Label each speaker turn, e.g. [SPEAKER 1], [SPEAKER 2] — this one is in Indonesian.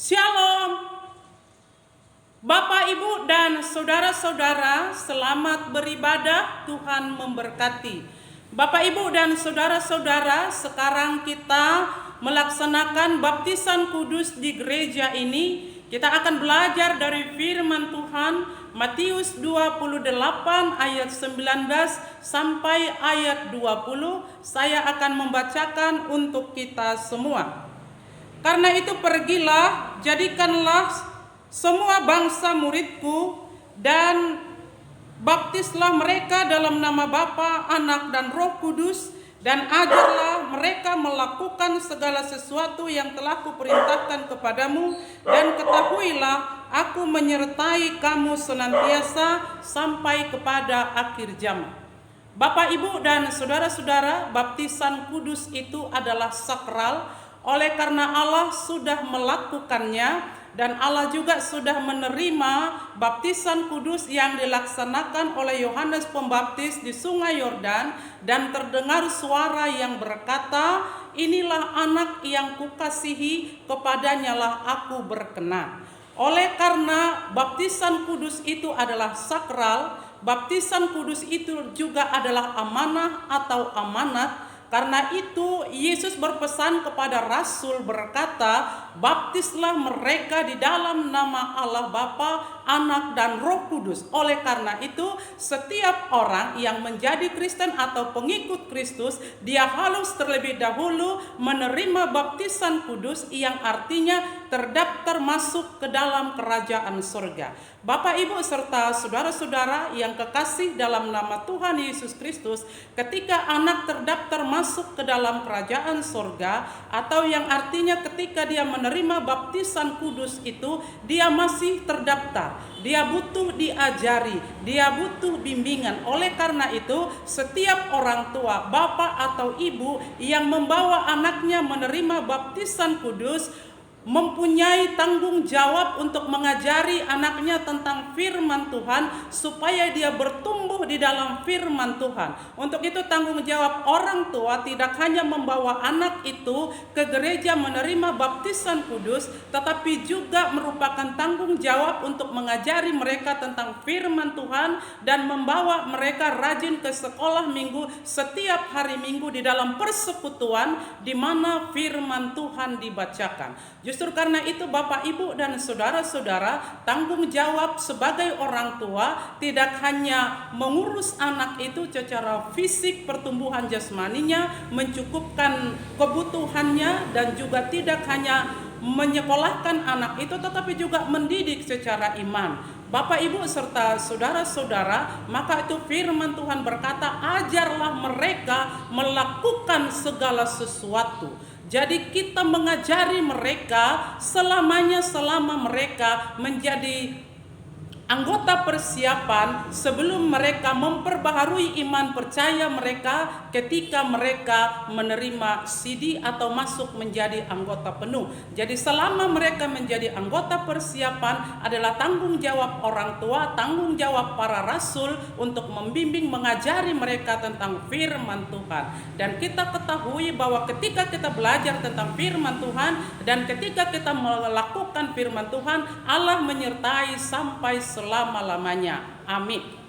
[SPEAKER 1] Shalom, Bapak, Ibu, dan saudara-saudara, selamat beribadah, Tuhan memberkati. Bapak, Ibu, dan saudara-saudara, sekarang kita melaksanakan baptisan kudus di gereja ini. Kita akan belajar dari firman Tuhan, Matius 28 ayat 19 sampai ayat 20. Saya akan membacakan untuk kita semua. Karena itu pergilah, jadikanlah semua bangsa muridku dan baptislah mereka dalam nama Bapa, Anak, dan Roh Kudus, dan ajarlah mereka melakukan segala sesuatu yang telah kuperintahkan kepadamu, dan ketahuilah aku menyertai kamu senantiasa sampai kepada akhir zaman. Bapak, Ibu, dan saudara-saudara, baptisan kudus itu adalah sakral. Oleh karena Allah sudah melakukannya dan Allah juga sudah menerima baptisan kudus yang dilaksanakan oleh Yohanes Pembaptis di Sungai Yordan, dan terdengar suara yang berkata, "Inilah anak yang kukasihi, kepadanya lah aku berkenan." Oleh karena baptisan kudus itu adalah sakral, baptisan kudus itu juga adalah amanah atau amanat. Karena itu Yesus berpesan kepada Rasul berkata, baptislah mereka di dalam nama Allah Bapa, Anak, dan Roh Kudus. Oleh karena itu setiap orang yang menjadi Kristen atau pengikut Kristus, dia harus terlebih dahulu menerima baptisan kudus yang artinya terdaftar masuk ke dalam kerajaan surga. Bapak, Ibu, serta saudara-saudara yang kekasih dalam nama Tuhan Yesus Kristus, ketika anak terdaftar masuk ke dalam kerajaan surga, atau yang artinya ketika dia menerima baptisan kudus itu, dia masih terdaftar. Dia butuh diajari, dia butuh bimbingan. Oleh karena itu, setiap orang tua, bapak atau ibu yang membawa anaknya menerima baptisan kudus mempunyai tanggung jawab untuk mengajari anaknya tentang firman Tuhan supaya dia bertumbuh di dalam firman Tuhan. Untuk itu tanggung jawab orang tua tidak hanya membawa anak itu ke gereja menerima baptisan kudus, tetapi juga merupakan tanggung jawab untuk mengajari mereka tentang firman Tuhan dan membawa mereka rajin ke sekolah minggu setiap hari Minggu di dalam persekutuan di mana firman Tuhan dibacakan. Justru karena itu Bapak, Ibu, dan saudara-saudara, tanggung jawab sebagai orang tua tidak hanya mengurus anak itu secara fisik, pertumbuhan jasmaninya, mencukupkan kebutuhannya, dan juga tidak hanya menyekolahkan anak itu, tetapi juga mendidik secara iman. Bapak, Ibu, serta saudara-saudara, maka itu firman Tuhan berkata, ajarlah mereka melakukan segala sesuatu. Jadi kita mengajari mereka selama mereka menjadi anggota persiapan sebelum mereka memperbaharui iman percaya mereka ketika mereka menerima CD atau masuk menjadi anggota penuh. Jadi selama mereka menjadi anggota persiapan adalah tanggung jawab orang tua, tanggung jawab para rasul untuk membimbing, mengajari mereka tentang firman Tuhan. Dan kita ketahui bahwa ketika kita belajar tentang firman Tuhan dan ketika kita melakukan firman Tuhan, Allah menyertai sampai selama-lamanya. Amin.